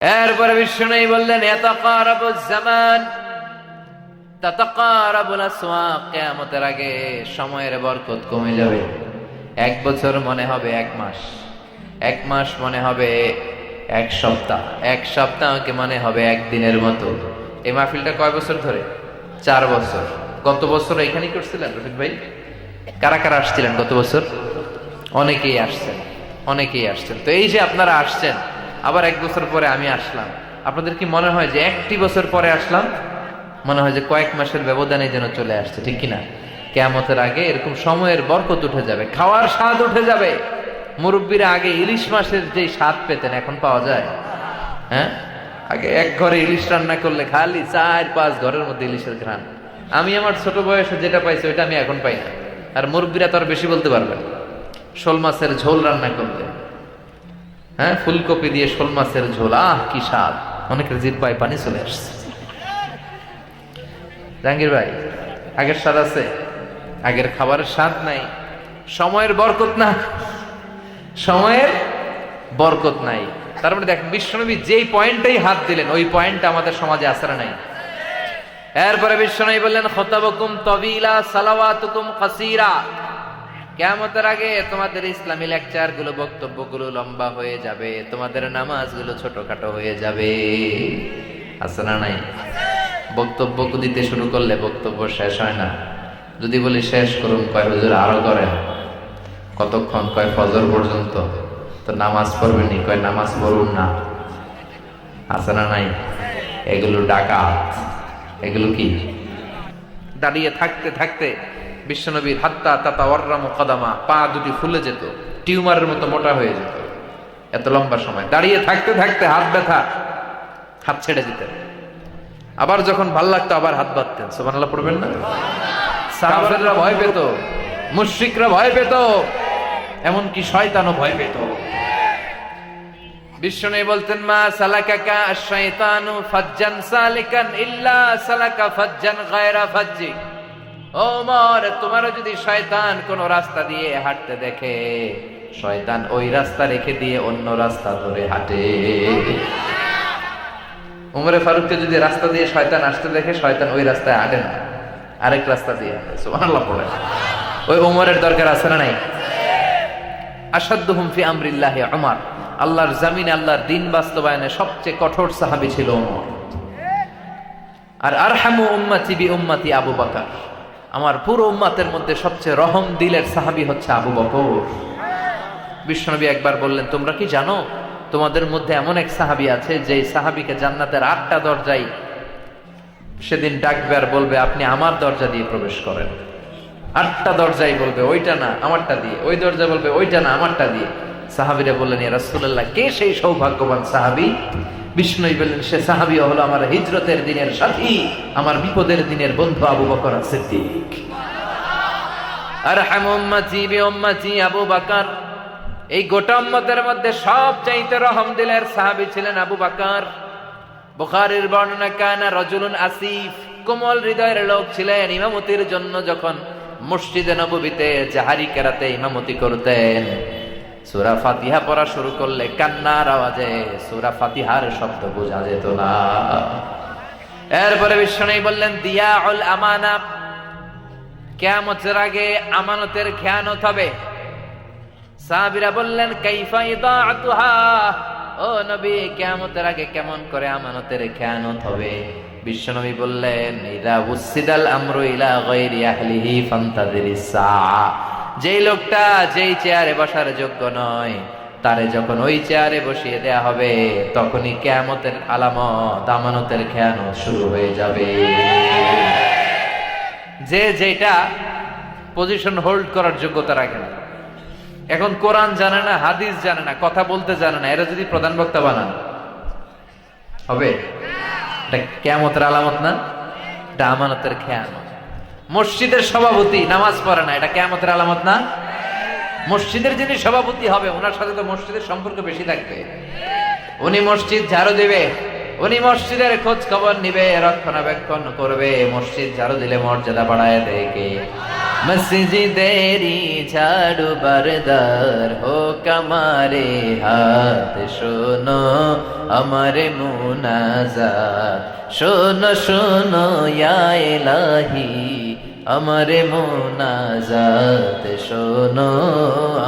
এরপরে বিষ্ণু বললেন ইয়াতাকারাবুজ জামান তাতাকারাবুল আসওয়াক, কিয়ামতের আগে সময়ের বরকত কমে যাবে। 1 বছর মনে হবে 1 মাস, 1 মাস মনে হবে 1 সপ্তাহ, 1 সপ্তাহকে মনে হবে 1 দিনের মতো। এই মাহফিলটা কয় বছর ধরে? 4 বছর। গত বছর এখানেই করছিলেন রফিক ভাই? কারা কারা আসছিলেন গত বছর? অনেকেই আসছেন, অনেকেই আসছেন। তো এই যে আপনারা আসছেন, আবার 1 বছর পরে আমি আসলাম, আপনাদের কি মনে হয় যে 1টি বছর পরে আসলাম? মনে হয় যে কয়েক মাসের ব্যবধানে যেন চলে আসছে, ঠিক কিনা? কিয়ামতের আগে এরকম সময়ের বরকত উঠে যাবে, খাওয়ার স্বাদ উঠে যাবে। মুরব্বীরা আগে ইলিশ মাছের যে স্বাদ পেতেন এখন পাওয়া যায়? হ্যাঁ, আগে এক ঘরে ইলিশ রান্না করলে খালি 4-5 ঘরের মধ্যে ইলিশের ঘ্রাণ। আমি আমার ছোট বয়সে যেটা পাইছি ওইটা আমি এখন পাই না। আর মুরব্বীরা তো আর বেশি বলতে পারবে না। শোল মাছের ঝোল রান্না করলে, হ্যাঁ, ফুলকপি দিয়ে শোল মাছের ঝোল, আহ কি স্বাদ! অনেকের জিহ্বায় পানি চলে আসছে। জাহাঙ্গীর ভাই, আগের স্বাদ আছে? আগের খাবারের স্বাদ নাই। সময়ের বরকত না, সময়ের বরকত নাই। তার মানে দেখেন, বিশ্বনবী যেই পয়েন্টটাই হাত দিলেন ওই পয়েন্টটা আমাদের সমাজে আসরা নাই। এরপরে বিশ্বনবী বললেন খতাবুকুম তাবিলা সালাওয়াতুকুম কাসীরা, কিয়ামতের আগে তোমাদের ইসলামী লেকচার গুলো, বক্তব্যগুলো লম্বা হয়ে যাবে, তোমাদের নামাজগুলো ছোটখাটো হয়ে যাবে। আছে না নাই? বক্তব্য দিতে শুরু করলে বক্তব্য শেষ হয় না। যদি বলি শেষ করুন, কয় হুজুর আরো করেন। কতক্ষণ? কয় ফজর পর্যন্ত। তো নামাজ পড়বেনি, কয় নামাজ পড়ুন না। আছে না নাই? এগুলো ডাকাত। এগুলো কি? দাঁড়িয়ে থাকতে থাকতে বিশ্বনবীর হাত্তা তাতাওয়াররামু কদামা, পা দুটি ফুলে যেত, টিউমারের মতো মোটা হয়ে যেত। এত লম্বা সময় দাঁড়িয়ে থাকতে থাকতে হাত ব্যথা, হাত ছেড়ে দিতেন। আবার যখন ভাল লাগতো আবার হাত বাঁধতেন। সুবহানাল্লাহ পড়বেন না? সাহাবারা ভয় পেত, মুশরিকরা ভয় পেত, এমনকি শয়তানও ভয় পেত। বিষ্ণু বলতেন মা সালাকাকা আশ-শাইতানু ফাজ্জান সালিকান ইল্লা সালাকা ফাজ্জান গায়রা ফাজ্জি। ও ওমর, তোমার যদি শয়তান কোন রাস্তা দিয়ে হাঁটতে দেখে, শয়তান ওই রাস্তা রেখে দিয়ে অন্য রাস্তা ধরে হাঁটে। উমরে ফারুককে যদি রাস্তা দিয়ে শয়তান আসতে দেখে, শয়তান ওই রাস্তায় হাঁটে না, আরেক রাস্তা দিয়ে হাঁটে। সুবহানাল্লাহ পড়ে। ওই উমরের দরকার আছে না নাই? আশাদ্দুহুম ফি আমরিল্লাহি উমর, আল্লাহর জমিনে আল্লাহর দ্বীন বাস্তবায়নে সবচেয়ে কঠোর সাহাবী ছিল উমর। আর আরহামু উম্মতি বি উম্মতি আবু বকর, আমার পুরো উম্মতের মধ্যে সবচেয়ে রহম দিলের সাহাবী হচ্ছে আবু বকর। বিশ্বনবী একবার বললেন, তোমরা কি জানো তোমাদের মধ্যে এমন এক সাহাবী আছে যে সাহাবীকে জান্নাতের 8টা দরজায় সেদিন ডাকবে আর বলবে আপনি আমার দরজা দিয়ে প্রবেশ করেন। 8টা দরজাই বলবে ওইটা না আমারটা দিয়ে, ওই দরজা বলবে ওইটা না আমারটা দিয়ে। সাহাবীরা বললেন ইয়া রাসূলুল্লাহ, কে সেই সৌভাগ্যবান সাহাবী? বিষ্ণুই বললেন, সে সাহাবী হলো আমার হিজরতের দিনের সাথী, আমার বিপদের দিনের বন্ধু আবু বকর সিদ্দিক। আরহামু উম্মতি বি উম্মতি আবু বকর, এই গোটা উম্মতের মধ্যে সবচাইতে রহম দিলের সাহাবী ছিলেন আবু বকর। বুখারীর বর্ণনা, কানা রাজুলুন আসিফ, কোমল হৃদয়ের লোক ছিলেন। ইমামতির জন্য যখন মসজিদে নববীতে জাহারি কেরাতে ইমামতি করতেন, সূরা ফাতিহা পড়া শুরু করলে কান্নার আওয়াজে সূরা ফাতিহার শব্দ বোঝা যেত না। এরপরে বিশ্বনবী বললেন দিয়াউল আমানা, কিয়ামতের আগে আমানতের খেয়ানত হবে। সাহাবীরা বললেন কাইফা ইদাআতুহা, ও নবী কিয়ামতের আগে কেমন করে আমানতের খেয়ানত হবে? বিশ্বনবী বললেন ইদা উসিদাল আমরু ইলা গায়রি আহলিহি ফান্তাযিরিস সাআ, যেই লোকটা যেই চেয়ারে বসার যোগ্য নয়, তারে যখন ওই চেয়ারে বসিয়ে দেয়া হবে, তখনই কিয়ামতের আলামত, আমানতের খেয়ানত শুরু হয়ে যাবে। যে যেটা পজিশন হোল্ড করার যোগ্যতা রাখে না, এখন কোরআন জানে না, হাদিস জানে না, কথা বলতে জানে না, এরা যদি প্রধান বক্তা বানান হবে? এটা কিয়ামতের আলামত না, এটা আমানতের খেয়ানত। মসজিদের সভাপতি নামাজ পড়ে না, এটা কিয়ামতের আলামত না? মসজিদের যিনি সভাপতি হবে ওনার সাথে তো মসজিদের সম্পর্ক বেশি থাকবে। উনি মসজিদ ঝাড়ু দেবে, উনি মসজিদের খোঁজ খবর নিবে, রক্ষণাবেক্ষণ করবে, মসজিদ ঝাড়ু দিলে মর্যাদা বাড়ায় দেয় কে? মসজিদেরি ঝাড়ু বারদার হোক আমারে হাত, শোনো আমারে মুনাজাত, শোনো শোনো ইয়া ইলাহি আমারে মুনাজাত, শোনো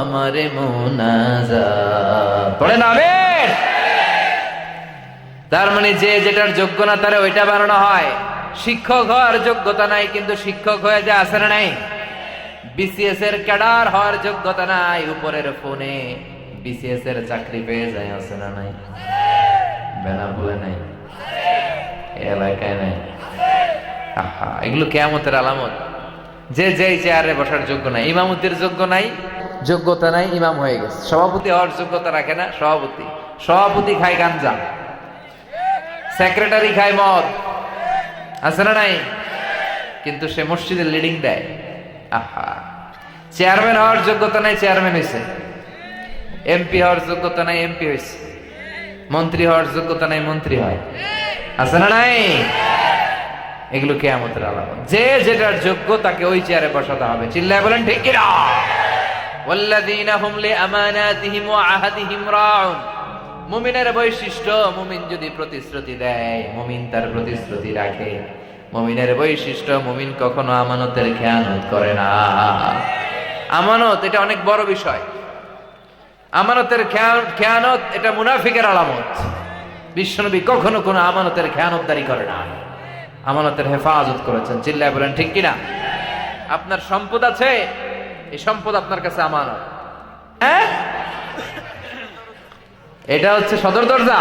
আমারে মুনাজাত। পড়ে না আমিন। তার মানে যে যেটার যোগ্য না তারে ওইটা বানানো হয়। শিক্ষক হওয়ার যোগ্যতা নাই কিন্তু শিক্ষক হয়ে যা আছে না নাই? বিসিএস এর ক্যাডার হওয়ার যোগ্যতা নাই, উপরের ফোনে বিসিএস এর চাকরি পেয়ে যায়, আছে না নাই? বেনাপোলে নাই, এলাকায় নাই। আহা, এগুলো কিয়ামতের আলামত। যে যেই চেয়ারে বসার যোগ্য নাই, ইমামতির যোগ্য নাই, যোগ্যতা নাই, ইমাম হয়ে গেছে। সভাপতি হওয়ার যোগ্যতা রাখে না, সভাপতি খায় গাঞ্জা, সেক্রেটারি খায় মদ, আছে না নাই? কিন্তু সে মসজিদে লিডিং দেয়। আহা, চেয়ারম্যান হওয়ার যোগ্যতা নাই, চেয়ারম্যান হয়েছে। এমপি হওয়ার যোগ্যতা নাই, এমপি হয়েছে। মন্ত্রী হওয়ার যোগ্যতা নাই, মন্ত্রী হয়, আছে না নাই? এগুলো কিয়ামতের আলামত। যে যেটার যোগ্য তাকে ওই চেয়ারে বসাতে হবে। চিল্লায় বলেন ঠিক কিনা? ওয়াল্লাযীনা হুম লিআমানাতিহিম ওয়া আহাদিহিম রাউন। মুমিনের বৈশিষ্ট্য, মুমিন যদি প্রতিশ্রুতি দেয়, মুমিন তার প্রতিশ্রুতি রাখে। মুমিনের বৈশিষ্ট্য, মুমিন কখনো আমানতের খেয়ানত করে না। আমানত এটা অনেক বড় বিষয়। আমানতের খেয়ানত এটা মুনাফিকের আলামত। বিশ্বনবী কখনো কোনো আমানতের খেয়ানতদারি করে না, আমানতের হেফাজত করেছেন। চিল্লায় বলেন ঠিক কিনা? আপনার সম্পদ আছে, এই সম্পদ আপনার কাছে আমানত। হ্যাঁ, এটা হচ্ছে সদর দরজা,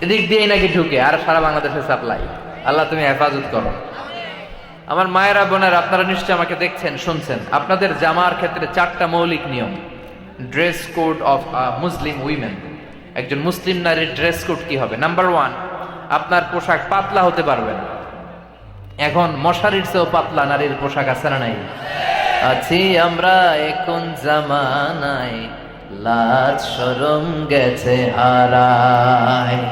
এদিক দিয়েই নাকি ঢুকে আর সারা বাংলাদেশে সাপ্লাই। আল্লাহ তুমি হেফাজত করো। আমার মায়েরা বোনেরা, আপনারা নিশ্চয় আমাকে দেখছেন, শুনছেন। আপনাদের জামার ক্ষেত্রে 4টা মৌলিক নিয়ম। Dress code of Muslim women. একজন মুসলিম নারীর ড্রেস কোড কি হবে? নাম্বার 1, আপনার পোশাক পাতলা হতে পারবে না। এখন মশারির চেয়েও পাতলা নারীর পোশাক আছে না নাই? আছি আমরা এখন জামানায়, লাজ শরম গেছে হারায়।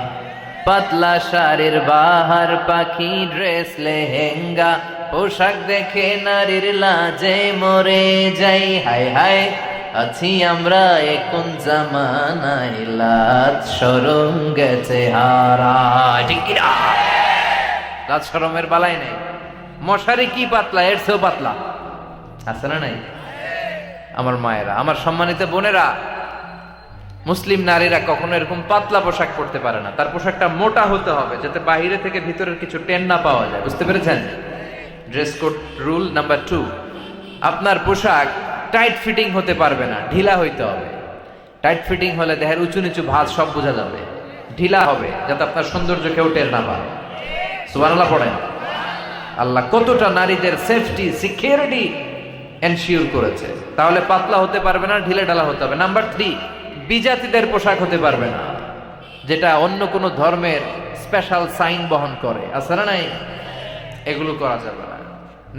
পাতলা শাড়ির বাহার পাখি, ড্রেস লেহেঙ্গা, পোশাক দেখে নারীর লাজে মরে যাই। হায় হায়, আছি আমরা এখন জামানায়, লাজ শরম গেছে হারায়। ঠিক কিনা? লাজ শরমের বালাই নেই। মশারি কি পাতলা, এর চেয়েও পাতলা, আছে না নাই? আমার মায়েরা, আমার সম্মানিত বোনেরা, মুসলিম নারীরা কখনো এরকম পাতলা পোশাক পরতে পারে না। তার পোশাকটা মোটা হতে হবে, যাতে বাহিরে থেকে ভিতরের কিছু টেন না পাওয়া যায়। বুঝতে পেরেছেন? ড্রেস কোড রুল নাম্বার 2, আপনার পোশাক টাইট ফিটিং হতে পারবে না, ঢিলা হইতে হবে। টাইট ফিটিং হলে দেহের উঁচু নিচু ভাঁজ সব বোঝা যাবে। ঢিলা হবে যাতে আপনার সৌন্দর্য কেউ টের না পায়। সুবহানাল্লাহ পড়েন। আল্লাহ কতটা নারীদের সেফটি, সিকিউরিটি এনশিওর করেছে। তাহলে পাতলা হতে পারবে না, ঢিলে ঢালা হতে হবে। নাম্বার 3, বিজাতিদের পোশাক হতে পারবে না, যেটা অন্য কোনো ধর্মের স্পেশাল সাইন বহন করে, আছে না নাই? এগুলো করা যাবে না।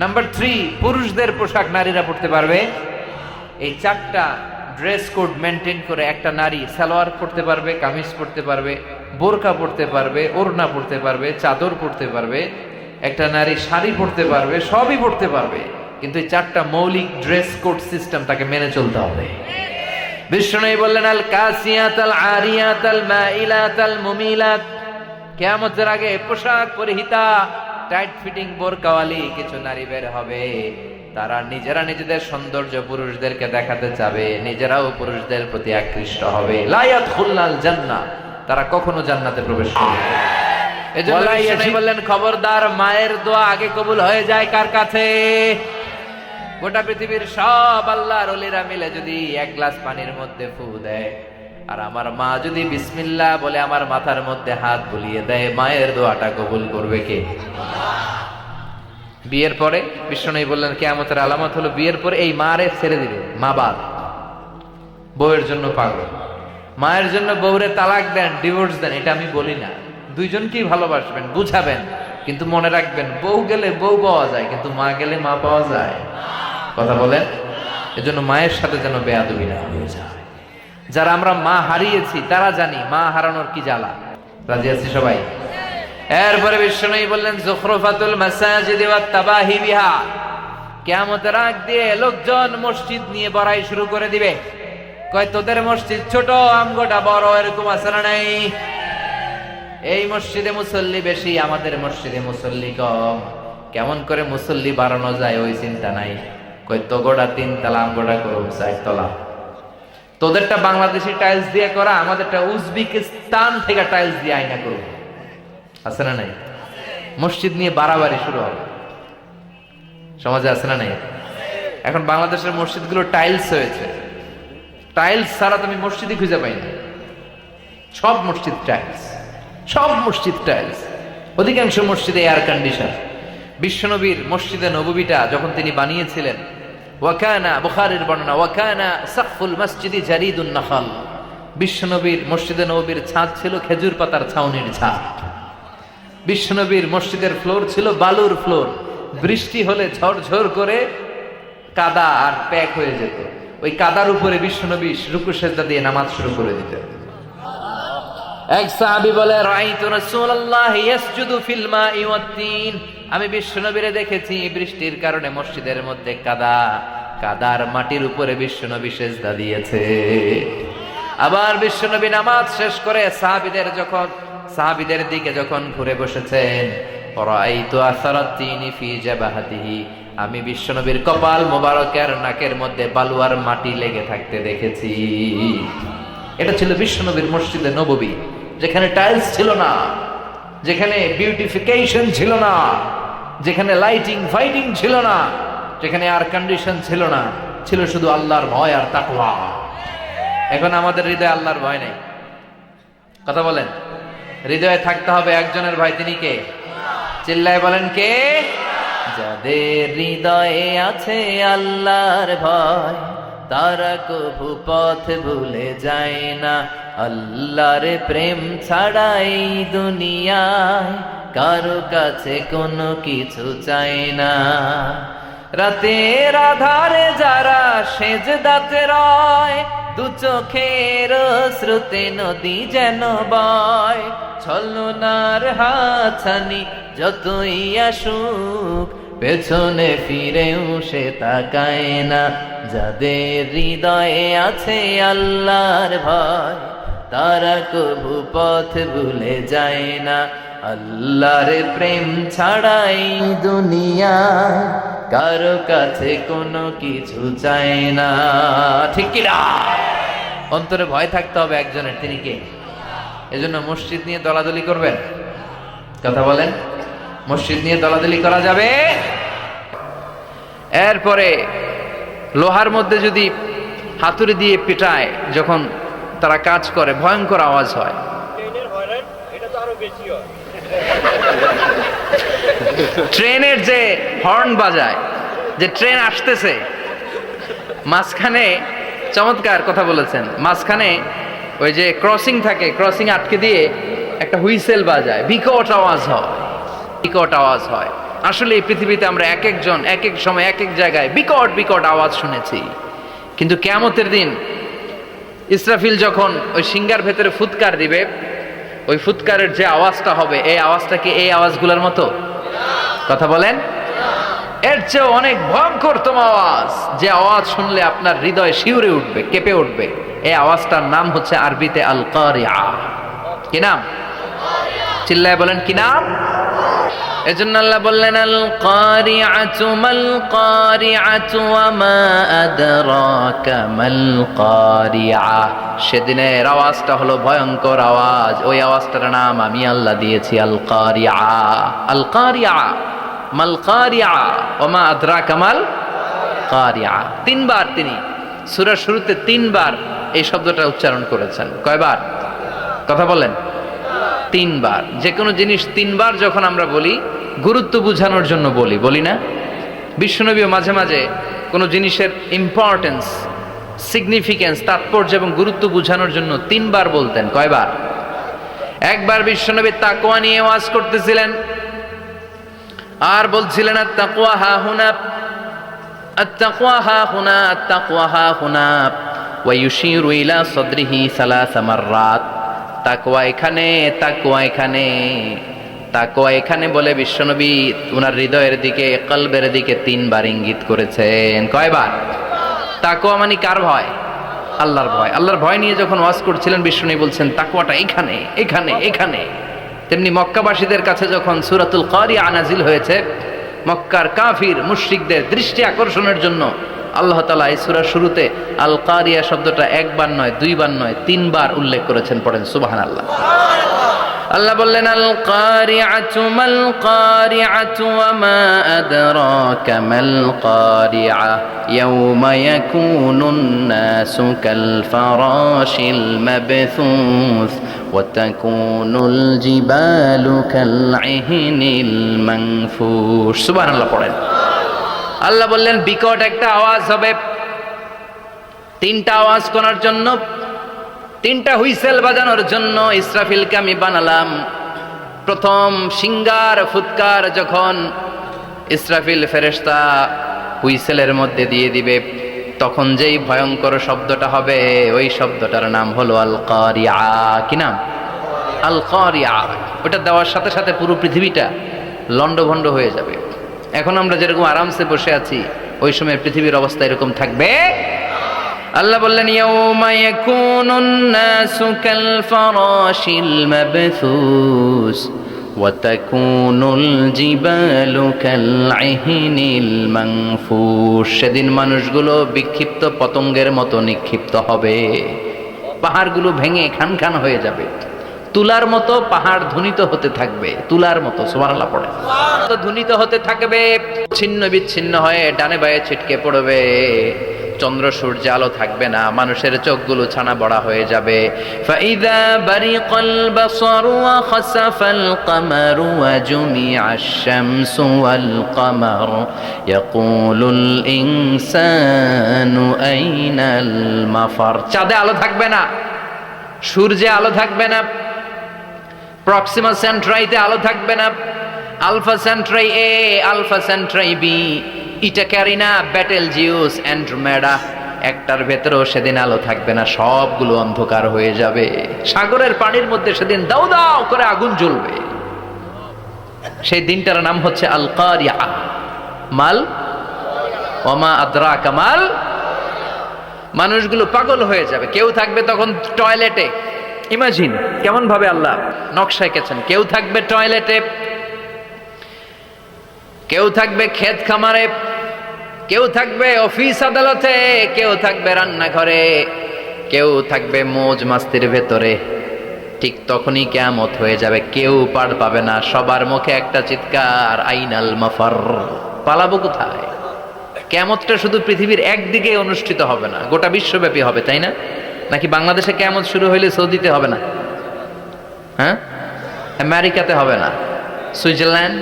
নাম্বার 3, পুরুষদের পোশাক নারীরা পরতে পারবে। এই 4টা ড্রেস কোড মেনটেন করে একটা নারী সালোয়ার পরতে পারবে, কামিজ পরতে পারবে, বোরকা পরতে পারবে, ওড়না পরতে পারবে, চাদর পরতে পারবে, একটা নারী শাড়ি পরতে পারবে, সবই পরতে পারবে। কিন্তু এই 4টা মৌলিক ড্রেস কোড সিস্টেম তাকে মেনে চলতে হবে। বিষ্ণু বললেন, আল কাসিয়াত আল আরিয়াত আল মাইলাত আল মুমিলাত। কিয়ামতের আগে পোশাক পরিহিতা টাইট ফিটিং বোরকাওয়ালি কিছু নারী বের হবে। তারা নিজেরা নিজেদের সৌন্দর্য পুরুষদেরকে দেখাতে চাবে, নিজেরাও পুরুষদের প্রতি আকৃষ্ট হবে। লা ইয়াদখুলুল জান্নাহ, তারা কখনো জান্নাতে প্রবেশ করবে না। এজন্য বিষ্ণু বললেন, খবরদার, মায়ের দোয়া আগে কবুল হয়ে যায় কার কাছে? গোটা পৃথিবীর সব আল্লাহর ওলিরা মিলে যদি এক গ্লাস পানির মধ্যে ফু দেয়, আর আমার মা যদি বিসমিল্লাহ বলে আমার মাথার মধ্যে হাত বুলিয়ে দেয়, মায়ের দোয়াটা কবুল করবে কে? বিয়ের পরে বিষ্ণু বললেন, কিয়ামতের আলামত হলো বিয়ের পরে এই মারে ছেড়ে দিবে, মা বাদ। বউয়ের জন্য পাগল, মায়ের জন্য বউরে তালাক দেন, ডিভোর্স দেন, এটা আমি বলি না। দুইজনকেই ভালোবাসবেন, বুঝাবেন, কিন্তু মনে রাখবেন, বউ গেলে বউ পাওয়া যায়, কিন্তু মা গেলে মা পাওয়া যায়। কথা বলেন। এজন্য মায়ের সাথে যেন বেয়াদবি না হয়ে যায়। যারা আমরা মা হারিয়েছি তারা জানি মা হারানোর কি জ্বালা। রাজি আছি সবাই? এরপরে বিশ্বনবী বললেন যুখরুফাতুল মাসাজিদি ওয়াত তাবাহি বিহা, কিয়ামতের আগ দিয়ে লোকজন মসজিদ নিয়ে বড়াই শুরু করে দিবে। কয় তোদের মসজিদ ছোট, আমগোটা বড়, এরকম আছে না নাই? এই মসজিদে মুসল্লি বেশি, আমাদের মসজিদে মুসল্লি কম, কেমন করে মুসল্লি বাড়ানো যায় ওই চিন্তা নাই। কয় তোগোটা 3 তলা, আমগোটা করব 4 তলা। তোদেরটা বাংলাদেশি টাইলস দিয়ে করা, আমাদেরটা উজবেকিস্তান থেকে টাইলস দিয়ে আয়না করব। আছে না নাই? মসজিদ নিয়ে বাড়াবাড়ি শুরু হবে, সমাজে আছে না নাই? এখন বাংলাদেশের মসজিদগুলো টাইলস হয়েছে, টাইলস ছাড়া তুমি মসজিদই খুঁজে পাই না। সব মসজিদ টাইলস, সব মসজিদ টাইলস, অধিকাংশ মসজিদে এয়ার কন্ডিশন। বিশ্বনবীর মসজিদে নববীটা যখন তিনি বানিয়েছিলেন, ওয়াকানা, বুখারীর বর্ণনা, ওয়াকানা সাকফুল মসজিদি জারিদুন নাখাল, বিশ্বনবীর মসজিদে নববীর ছাদ ছিল খেজুর পাতার ছাউনির ছাদ। বিশ্বনবীর মসজিদের ফ্লোর ছিল বালুর ফ্লোর, বৃষ্টি হলে ঝরঝর করে কাদা আর প্যাক হয়ে যেত। ওই কাদার উপরে বিশ্বনবী রুকু সেজদা দিয়ে নামাজ শুরু করে দিতেন। এক সাহাবী বলে, রাআইতু রাসূলুল্লাহ ইয়াসজুদু ফিল মাই ওয়াত তিন, আমি বিশ্বনবীরে দেখেছি বৃষ্টির কারণে মসজিদের মধ্যে কাদা, কাদার মাটির উপরে বিশ্বনবী সেজদা দিয়েছে। আবার বিশ্বনবী নামাজ শেষ করে সাহাবীদের দিকে যখন ঘুরে বসেছেন, রাআইতু আসারাত তিনি ফি জাবাহাতিহি, আমি বিশ্বনবীর কপাল মোবারকের নাকের মধ্যে বালুয়ার মাটি লেগে থাকতে দেখেছি। এটা ছিল বিশ্বনবীর মসজিদে নববী, যেখানে টাইলস ছিল না, যেখানে বিউটিফিকেশন ছিল না, যেখানে লাইটিং ফাইটিং ছিল না, যেখানে এয়ার কন্ডিশন ছিল না, ছিল শুধু আল্লাহর ভয় আর তাকওয়া। এখন আমাদের হৃদয়ে আল্লাহর ভয় নেই। কথা বলেন, হৃদয়ে থাকতে হবে একজনের ভয়, তিনি কে? চিল্লায় বলেন কে? যাদের হৃদয়ে আছে আল্লাহর ভয়, তারা কভু পথ ভুলে যায় না। আল্লাহর প্রেম ছাড়া এই দুনিয়ায় কারো কাছে কোনো কিছু চায় না। রাতের আধারে যারা সেজদাতে রয়, দু চোখের স্রোতে নদী যেন বয়। ছলনার হাতছানি যতই আসুক, পেছনে ফিরেও সে তাকায় না। যাদের হৃদয়ে আছে আল্লাহর ভয়, তারা কভু পথ ভুলে যায় না। আল্লাহর প্রেম ছাড়াই দুনিয়ায় কারো কাছে কোনো কিছু চায় না। ঠিক কি না? অন্তরে ভয় থাকতে হবে একজনের, তিনি কে? এজন্য মসজিদ নিয়ে দলাদলি করবেন? কথা বলেন, মসজিদ নিয়ে দলাদলি করা যাবে? এরপরে লোহার মধ্যে যদি হাতুড়ি দিয়ে পিটায়, যখন তারা কাজ করে ভয়ঙ্কর আওয়াজ হয়। ট্রেনের যে হর্ন বাজায়, যে ট্রেন আসতেছে, মাঝখানে চমৎকার কথা বলেছেন, মাঝখানে ওই যে ক্রসিং থাকে, ক্রসিং আটকে দিয়ে একটা হুইসেল বাজায়, বিকট আওয়াজ হয়, বিকট আওয়াজ হয়। আসলে এই পৃথিবীতে আমরা এক একজন এক এক সময় এক এক জায়গায় বিকট বিকট আওয়াজ শুনেছি, কিন্তু কিয়ামতের দিন ইসরাফিল যখন ওই সিংহার ভেতরে ফুৎকার দিবে, ওই ফুৎকারের যে আওয়াজটা হবে, এই আওয়াজটা কি এই আওয়াজগুলোর মতো? কথা বলেন, এর চেয়ে অনেক ভয়ঙ্করতম আওয়াজ, যে আওয়াজ শুনলে আপনার হৃদয় শিউরে উঠবে, কেঁপে উঠবে। এই আওয়াজটার নাম হচ্ছে আরবিতে আল কারিআ। কি নাম? চিল্লায় বলেন, কি নাম? এজন্য আল্লাহ বললেন, আল কারিআতু মাল কারিআতু ওয়া মা আদরাকা মাল কারিআ। সেদিনের আওয়াজটা হলো ভয়ঙ্কর আওয়াজ, ওই আওয়াজটার নাম আমি আল্লাহ দিয়েছি আল কারিআ। আল কারিআ মাল কারিআ ওয়া মা আদরাকা মাল কারিআ। তিনবার তিনি সূরার শুরুতে তিনবার এই শব্দটা উচ্চারণ করেছেন। কয়বার? কথা বলেন, তিনবার। যে কোনো জিনিস তিনবার যখন আমরা বলি, গুরুত্ব বোঝানোর জন্য বলি না? বিশ্বনবীও মাঝে মাঝে কোনো জিনিসের ইম্পর্টেন্স, সিগনিফিকেন্স, তাৎপর্য এবং গুরুত্ব বোঝানোর জন্য তিনবার বলতেন। কয়বার? একবার বিশ্বনবী তাকওয়া নিয়ে ওয়াজ করতেছিলেন, আর বলছিলেন আত-তাকওয়া হা হুনা, আত-তাকওয়া হা হুনা, আত-তাকওয়া হা হুনা, ওয়া ইউশিরু ইলা সাদরিহি সালাসা মাররাত। তাকওয়া এখানে, তাকওয়া এখানে, তাকওয়া এখানে বলে বিশ্বনবী ওনার হৃদয়ের দিকে, কলবের দিকে 3 বার ইঙ্গিত করেছেন। কয়বার? তাকওয়া মানে কার ভয়? আল্লাহর ভয়। আল্লাহর ভয় নিয়ে যখন ওয়াজ করছিলেন বিশ্বনবী বলছেন তাকওয়াটা এখানে, এখানে, এখানে। তেমনি মক্কাবাসীদের কাছে যখন সূরাতুল কারিয়া নাজিল হয়েছে, মক্কার কাফির মুশরিকদের দৃষ্টি আকর্ষণের জন্য আল্লাহ তাআলা এই সূরার শুরুতে আল কারিয়া শব্দটা 1 বার নয়, 2 বার নয়, 3 বার উল্লেখ করেছেন। পড়েন সুবহানাল্লাহ। আল্লাহ বললেন আল কারিআতু মাল কারিআতু ওয়া মা আদরাকা মাল কারিআ ইয়াওমা ইয়াকুনুন নাসু কাল ফারাশিল মাবথুস ওয়া তাকুনুল জিবালু কাল ইহনিল মানফুশ। সুবহানাল্লাহ পড়েন। আল্লাহ বললেন বিকট একটা আওয়াজ হবে, 3টা আওয়াজ করার জন্য, 3টা হুইসেল বাজানোর জন্য ইসরাফিলকে আমি বানালাম। প্রথম সিঙ্গার ফুৎকার যখন ইসরাফিল ফেরেশতা হুইসেলের মধ্যে দিয়ে দিবে, তখন যেই ভয়ঙ্কর শব্দটা হবে ওই শব্দটার নাম হলো আল কারিআ। কি নাম? আল কারিআ। ওটা দেওয়ার সাথে সাথে পুরো পৃথিবীটা লন্ডভন্ড হয়ে যাবে। এখন আমরা যেরকম আরামসে বসে আছি, ওই সময় পৃথিবীর অবস্থা এরকম থাকবে। আল্লাহ বললেন ইয়াউমা ইয়াকুনুন নাসু কাল ফারাশিল মাবথুস ওয়া তাকুনুল জিবালু কাল ইহনিল মানফুশ। সেদিন মানুষগুলো বিক্ষিপ্ত পতঙ্গের মতো নিক্ষিপ্ত হবে, পাহাড়গুলো ভেঙে খান খান হয়ে যাবে, তুলার মতো পাহাড় ধ্বনিত হতে থাকবে, তুলার মতো। সুবহানাল্লাহ পড়ে। ধ্বনিত হতে থাকবে, ছিন্ন বিচ্ছিন্ন হয়ে ডানে বায়ে ছিটকে পড়বে, চন্দ্র সূর্য আলো থাকবে না, মানুষের চোখগুলো ছানা বড়া হয়ে যাবে। ফাইদা বারিকাল বাসারু ওয়া খাসাফাল কামারু ওয়া জুমিআশ শামসু ওয়াল কামার ইয়াকুলুল ইনসানু আইনাল মাফার। চাঁদে আলো থাকবে না, সূর্যে আলো থাকবে না, প্রক্সিমা সেন্ট্রাইতে আলো থাকবে না, আলফা সেন্ট্রাই এ, আলফা সেন্ট্রাই বি, ইটা ক্যারিনা, ব্যাটেল জিউস, অ্যান্ড্রোমেডা, একটার ভেতরেও সেদিন আলো থাকবে না, সবগুলো অন্ধকার হয়ে যাবে। সাগরের পানির মধ্যে সেদিন দাউ দাউ করে আগুন জ্বলবে। সেই দিনটার নাম হচ্ছে আল কারিআ। মাল ওয়া মা আদরাকা মাল। মানুষগুলো পাগল হয়ে যাবে। কেউ থাকবে তখন টয়লেটে, ইমাজিন কেমন ভাবে আল্লাহ নকশা এঁকেছেন। কেউ থাকবে টয়লেটে, কেউ থাকবে ক্ষেত খামারে, কেউ থাকবে অফিস আদালতে, কেউ থাকবে রান্নাঘরে, কেউ থাকবে মৌজ মাস্তির ভেতরে। ঠিক তখনই কিয়ামত হয়ে যাবে, কেউ পার পাবে না, সবার মুখে একটা চিৎকার, আইনাল মাফার। পালাবো কোথায়? কিয়ামতটা শুধু পৃথিবীর একদিকে অনুষ্ঠিত হবে না, গোটা বিশ্বব্যাপী হবে, তাই না? নাকি বাংলাদেশে কিয়ামত শুরু হইলে সৌদিতে হবে না? হ্যাঁ, আমেরিকাতে হবে না, সুইজারল্যান্ড,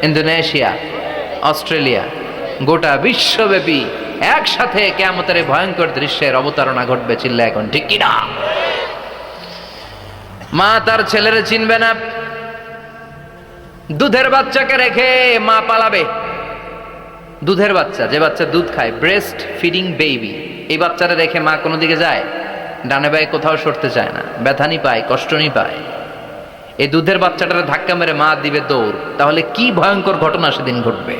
ইন্দোনেশিয়া, অস্ট্রেলিয়া, গোটা বিশ্বব্যাপী একসাথে কিয়ামতের ভয়ঙ্কর দৃশ্যের অবতারণা ঘটবে। চিল্লা এখন ঠিক কিনা? মা তার ছেলেরে চিনবে না, দুধের বাচ্চাকে রেখে মা পালাবে। দুধের বাচ্চা, যে বাচ্চা দুধ খায়, ব্রেস্ট ফিডিং বেবি, এই বাচ্চারা রেখে মা কোনো দিকে যায়? ডানে বায়ে কোথাও সরতে চায় না, ব্যথানি পায়, কষ্টনি পায়। এই দুধের বাচ্চাটারে ধাক্কা মেরে মা দিবে দৌড়। তাহলে কি ভয়ঙ্কর ঘটনা সেদিন ঘটবে।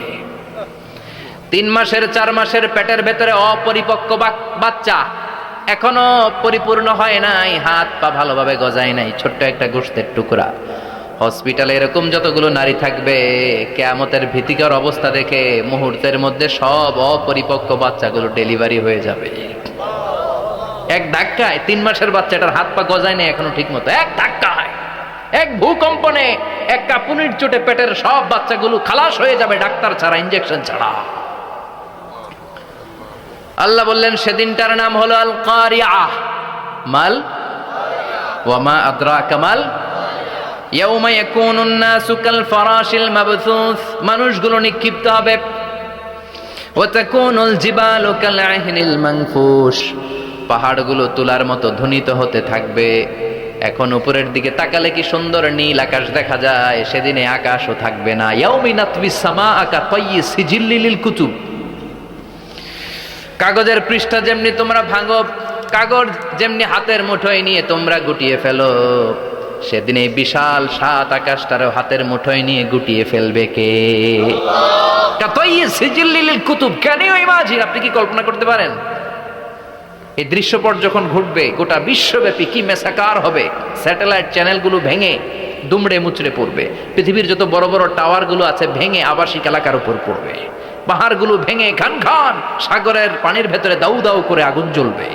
3 মাসের 4 মাসের পেটের ভেতরে অপরিপক্ক বাচ্চা, এখনো পরিপূর্ণ হয় নাই, হাত পা ভালোভাবে গজায় নাই, ছোট্ট একটা গোশতের টুকরা। হসপিটালে এরকম যতগুলো নারী থাকবে, কিয়ামতের ভীতিকর অবস্থা দেখে মুহূর্তের মধ্যে সব অপরিপক্ক বাচ্চাগুলো ডেলিভারি হয়ে যাবে। এক ধাক্কায় 3 মাসের বাচ্চাটার হাত পা গজায় নাই এখনো ঠিক মতো, এক ধাক্কায়, এক ভূকম্পনে, এক কাঁপুনির চোটে পেটের সব বাচ্চাগুলো খালাস হয়ে যাবে, ডাক্তার ছাড়া, ইনজেকশন ছাড়া। আল্লাহ বললেন সেদিনটার নাম হলো আল কারিআ। মাল ওয়া মা আদরাকা মাল ইয়াউমা ইয়াকুনুন নাসু কাল ফারাশিল মাবথুস। মানুষগুলো নিক্ষিপ্ত হবে। ওয়া তাকুনুল জিবালু কাল ইহনিল মানফুশ। পাহাড়গুলো তুলার মতো ধ্বনিত হতে থাকবে। এখন উপরের দিকে তাকালে কি সুন্দর নীল আকাশ দেখা যায়, সেদিনে আকাশও থাকবে না। ইয়াউমিন নাতবিস সামাআ কাতায়্যি সিজিল্লিল কুতুব। কাগজের পৃষ্ঠা যেমনি তোমরা ভাঙো, কাগজ যেমনি হাতের মুঠোয় নিয়ে তোমরা গুটিয়ে ফেলো, সেদিন এই বিশাল সাত আকাশটারও হাতের মুঠোয় নিয়ে গুটিয়ে ফেলবে কে? Qutub, can you imagine? আপনি কি কল্পনা করতে পারেন এই দৃশ্যপট যখন ঘটবে গোটা বিশ্বব্যাপী কি মেসাকার হবে? স্যাটেলাইট চ্যানেলগুলো ভেঙে দুমড়ে মুচড়ে পড়বে, পৃথিবীর যত বড় বড় টাওয়ারগুলো আছে ভেঙে আবাসিক এলাকার উপর পড়বে, পাহাড়গুলো ভেঙে খান খান সাগরের পানির ভেতরে দাউ দাউ করে আগুন জ্বলবে।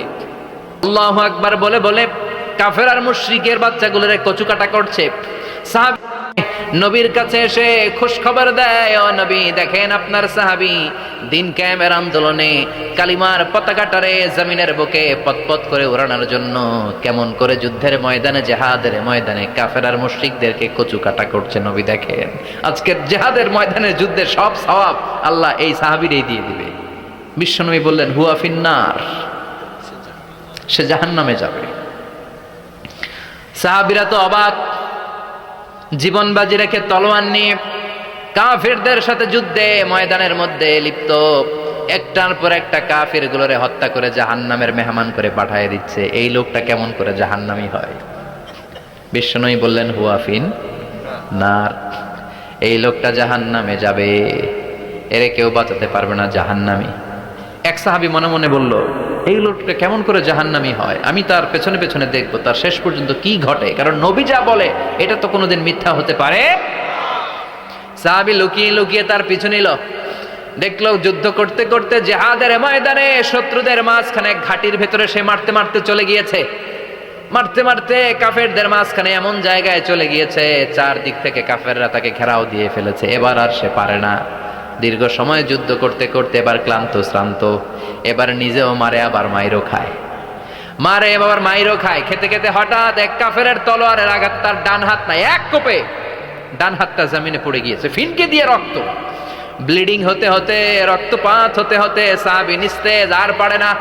আল্লাহু আকবার বলে বলে কাফের আর মুশরিকের বাচ্চাগুলোরে কচুকাটা করছে। সাহাবী নবীর কাছে এসে খুশ খবর দেয়, ও নবী দেখেন আপনার সাহাবী দিন কায়েমের আন্দোলনে কালিমার পতাকাটারে জমিনের বুকে পতপত করে উড়ানোর জন্য কেমন করে যুদ্ধের ময়দানে, জিহাদের ময়দানে কাফের আর মুশরিকদেরকে কচুকাটা করছে। নবী দেখেন আজকের জিহাদের ময়দানে যুদ্ধের সব সওয়াব আল্লাহ এই সাহাবীরই দিয়ে দিবে। বিশ্বনবী বললেন হুয়া ফিন্নার, সে জাহান্নামে যাবে। সাহাবীরা তো অবাক, জীবন বাজি রেখে তলোয়ার নিয়ে কাফেরদের সাথে যুদ্ধে ময়দানের মধ্যে লিপ্ত, একটার পর একটা কাফের গুলোরে হত্যা করে জাহান্নামের মেহমান করে পাঠিয়ে দিচ্ছে। এই লোকটা কেমন করে জাহান্নামী হয়? বিশ্বনবী বললেন হুয়া ফিন নার, এই লোকটা জাহান্নামে যাবে, এরে কেউ বাঁচাতে পারবে না, জাহান্নামী। এক সাহাবী মনে মনে বলল এই লোকটা কেমন করে জাহান্নামী হয়, আমি তার পেছনে পেছনে দেখবো তার শেষ পর্যন্ত কি ঘটে, কারণ নবী যা বলে এটা তো কোনোদিন মিথ্যা হতে পারে। সাহাবী লুকিয়ে লুকিয়ে তার পিছু নিল, দেখলো যুদ্ধ করতে করতে জিহাদের ময়দানে শত্রুদের মাঝখানে ঘাটির ভেতরে সে মারতে মারতে চলে গিয়েছে, মারতে মারতে কাফেরদের মাঝখানে এমন জায়গায় চলে গিয়েছে চারদিক থেকে কাফেররা তাকে ঘেরাও দিয়ে ফেলেছে। এবার আর সে পারে না, দীর্ঘ সময় যুদ্ধ করতে করতে এবার ক্লান্ত শ্রান্ত, এবার নিজেও মারে আবার মাইরও খায়, মারে আবার মাইরও খায়। খেতে খেতে হঠাৎ এক কাফেরের তলোয়ারের আঘাত তার ডান হাত নাই, এক কোপে ডান হাতটা জমিনে পড়ে গিয়েছে, ফিনকে দিয়ে রক্ত, ব্লিডিং হতে হতে রক্তপাত হতে হতে সাহাবী নিস্তেজ, আর পারে না,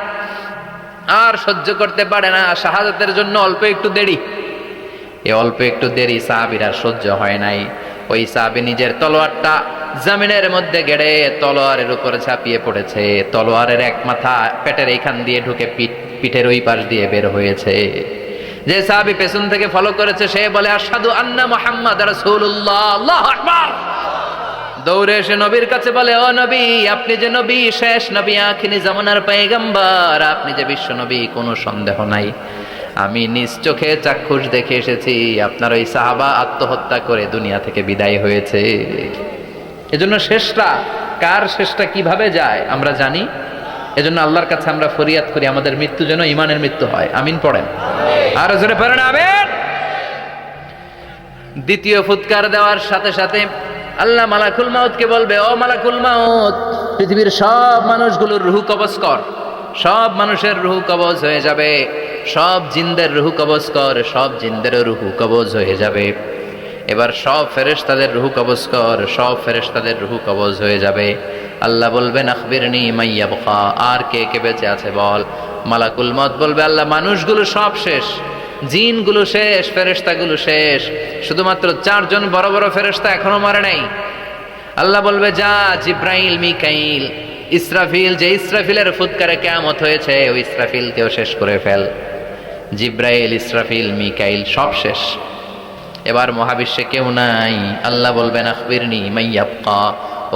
আর সহ্য করতে পারে না। শাহাদাতের জন্য অল্প একটু দেরি, এই অল্প একটু দেরি সাহাবীর আর সহ্য হয় নাই। ওই সাহাবী নিজের তলোয়ারটা জমিনের মধ্যে গেড়ে তলোয়ারের উপরে ঝাঁপিয়ে পড়েছে, তলোয়ারের এক মাথা পেটের এইখান দিয়ে ঢুকে পিঠের ওই পাশ দিয়ে বের হয়েছে। যে সাহাবী পেছন থেকে ফলো করেছে সে বলে আশহাদু আন্না মুহাম্মাদ রাসূলুল্লাহ, আল্লাহু আকবার। দৌড়ে এসে নবীর কাছে বলে ও নবী, আপনি যে নবী, শেষ নবী, আখিরি জামানার পয়গম্বর, আপনি যে বিশ্ব নবী, কোনো সন্দেহ নাই, আমি নিজ চোখে চাক্ষুষ দেখে এসেছি আপনার ওই সাহাবা আত্মহত্যা করে দুনিয়া থেকে বিদায় হয়েছে। এজন্য শেষটা কার, শেষটা কিভাবে যায় আমরা জানি। এজন্য আল্লাহর কাছে আমরা ফরিয়াদ করি আমাদের মৃত্যু যেন ঈমানের মৃত্যু হয়। আমিন পড়েন, আর জোরে পড়েন আমিন। দ্বিতীয় ফুৎকার দেওয়ার সাথে সাথে আল্লাহ মালাকুল মাউতকে বলবে ও মালাকুল মাউত, পৃথিবীর সব মানুষগুলোর রূহ কবজ কর। সব মানুষের রূহ কবজ হয়ে যাবে, সব জিনদের রূহ কবজ কর, সব জিনদের রূহ কবজ হয়ে যাবে। এবার সব ফেরেশতাদের রূহ কবজ কর, সব ফেরেশতাদের রূহ কবজ হয়ে যাবে। আল্লাহ বলবেন আখবিরনি মাইয়াবকা, আর কে কে বেঁচে আছে বল। মালাকুল মউত বলবে আল্লাহ মানুষগুলো সব শেষ, জিনগুলো শেষ, ফেরেশতাগুলো শেষ, শুধুমাত্র চারজন বড় বড় ফেরেশতা এখনো মরে নাই। আল্লাহ বলবে যা জিব্রাইল, মিকাইল, ইসরাফিল, যে ইসরাফিলের ফুৎকারে কিয়ামত হয়েছে ওই ইসরাফিলকেও শেষ করে ফেল। জিব্রাইল, ইসরাফিল, মিকাইল সব শেষ, এবার মহাবিশ্বে কেউ নাই। আল্লাহ বলবেন আখবিরনি মাইয়াবকা,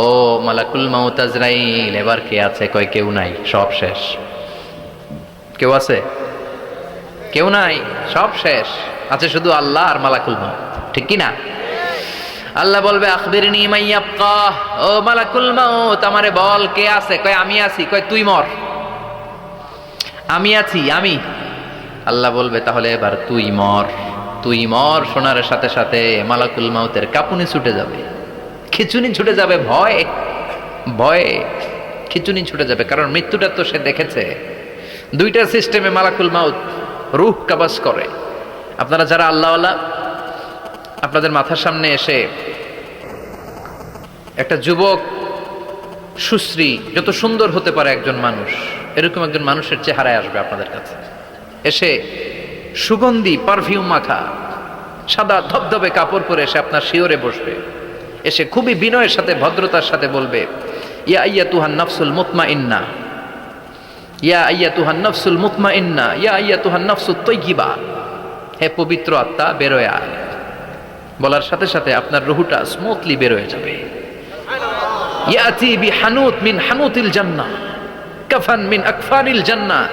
ও মালাকুল মাউত আজরাইল, এবার কে আছে? কয় কেউ নাই, সব শেষ। কেউ আছে? কেউ নাই, সব শেষ, আছে শুধু আল্লাহ আর মালাকুল মাউত, ঠিক কি না? আল্লাহ বলবে আখবিরনি মাইয়াবকা, ও মালাকুল মাউত আমারে বল কে আছে? কয় আমি আছি। কয় তুই মর। আমি আছি, আমি। আল্লাহ বলবে তাহলে এবার তুই মর। তুই মর শোনার সাথে সাথে মালাকুল মাউতের কাঁপুনি ছুটে যাবে, খিচুনি ছুটে যাবে, ভয় ভয়ে খিচুনি ছুটে যাবে, কারণ মৃত্যুটা তো সে দেখেছে। দুইটা সিস্টেমে মালাকুল মাউত রূহ কবজ করে। আপনারা যারা আল্লাহওয়ালা, আপনাদের মাথার সামনে এসে একটা যুবক, সুশ্রী, যত সুন্দর হতে পারে একজন মানুষ, এরকম একজন মানুষের চেহারায় আসবে আপনাদের কাছে, এসে সুগন্ধি পারফিউম মাখা সাদা ধবধবে কাপড় পরে এসে আপনার শিয়রে বসবে, এসে খুবই বিনয়ের সাথে ভদ্রতার সাথে বলবে ইয়া আইয়াতুহান নাফসুল মুতমাইন্না, ইয়া আইয়াতুহান নাফসুল মুতমাইন্না, ইয়া আইয়াতুহান নাফসুত তাইয়্যিবা, হে পবিত্র আত্মা বেরোয় আয়। বলার সাথে সাথে আপনার রুহটা স্মুথলি বের হয়ে যাবে। ইয়াতি বিহানুত মিন হানুতিল জান্নাহ, কাফান মিন আকফানিল জান্নাহ,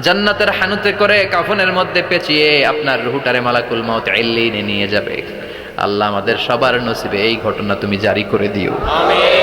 জান্নাতের হানুতে করে কাফনের মধ্যে পেঁচিয়ে আপনার রুহটারে মালাকুল মউত ইল্লিনে নিয়ে যাবে। আল্লাহ আমাদের সবার নসিবে এই ঘটনা তুমি জারি করে দিও, আমিন।